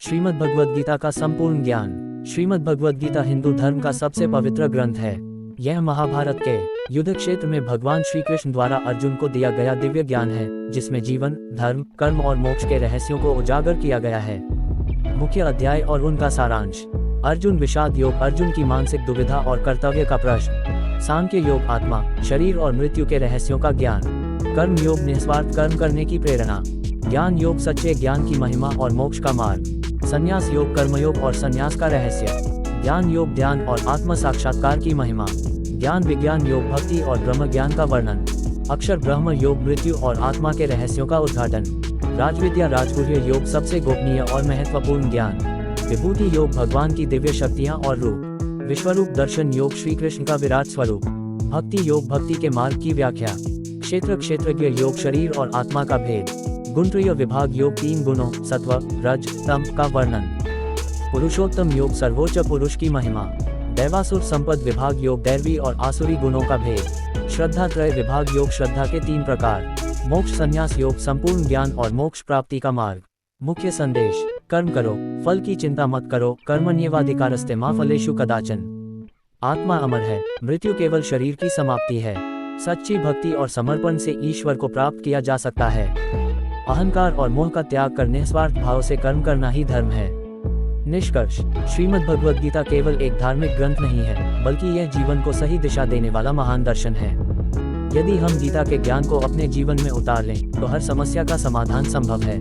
श्रीमद् भगवद गीता का संपूर्ण ज्ञान। श्रीमद् भगवद गीता हिंदू धर्म का सबसे पवित्र ग्रंथ है। यह महाभारत के युद्ध क्षेत्र में भगवान श्री कृष्ण द्वारा अर्जुन को दिया गया दिव्य ज्ञान है, जिसमें जीवन, धर्म, कर्म और मोक्ष के रहस्यों को उजागर किया गया है। मुख्य अध्याय और उनका सारांश। अर्जुन विषाद योग, अर्जुन की मानसिक दुविधा और कर्तव्य का प्रश्न। सांख्य योग, आत्मा, शरीर और मृत्यु के रहस्यों का ज्ञान। कर्म योग, निस्वार्थ कर्म करने की प्रेरणा। ज्ञान योग, सच्चे ज्ञान की महिमा और मोक्ष का मार्ग। संन्यास योग, कर्मयोग और संन्यास का रहस्य। ज्ञान योग, ध्यान और आत्म साक्षात्कार की महिमा। ज्ञान विज्ञान योग, भक्ति और ब्रह्म ज्ञान का वर्णन। अक्षर ब्रह्म योग, मृत्यु और आत्मा के रहस्यों का उद्घाटन। राजविद्या राजगुह्य योग, सबसे गोपनीय और महत्वपूर्ण ज्ञान। विभूति योग, भगवान की दिव्य शक्तियाँ और रूप। विश्वरूप दर्शन योग, श्री कृष्ण का विराट स्वरूप। भक्ति योग, भक्ति के मार्ग की व्याख्या। क्षेत्र क्षेत्रज्ञ योग, शरीर और आत्मा का भेद। गुणत्रय विभाग योग, 3 गुणों सत्व, रज, तम का वर्णन। पुरुषोत्तम योग, सर्वोच्च पुरुष की महिमा। दैवासुर संपद विभाग योग, दैवी और आसुरी गुणों का भेद। श्रद्धा त्रय विभाग योग, श्रद्धा के 3 प्रकार। मोक्ष संन्यास योग, संपूर्ण ज्ञान और मोक्ष प्राप्ति का मार्ग। मुख्य संदेश। कर्म करो, फल की चिंता मत करो, कर्मण्येवाधिकारस्ते मा फलेषु कदाचन। आत्मा अमर है, मृत्यु केवल शरीर की समाप्ति है। सच्ची भक्ति और समर्पण से ईश्वर को प्राप्त किया जा सकता है। अहंकार और मोह का त्याग करने, स्वार्थ भाव से कर्म करना ही धर्म है। निष्कर्ष। श्रीमद् भगवद गीता केवल एक धार्मिक ग्रंथ नहीं है, बल्कि यह जीवन को सही दिशा देने वाला महान दर्शन है। यदि हम गीता के ज्ञान को अपने जीवन में उतार लें, तो हर समस्या का समाधान संभव है।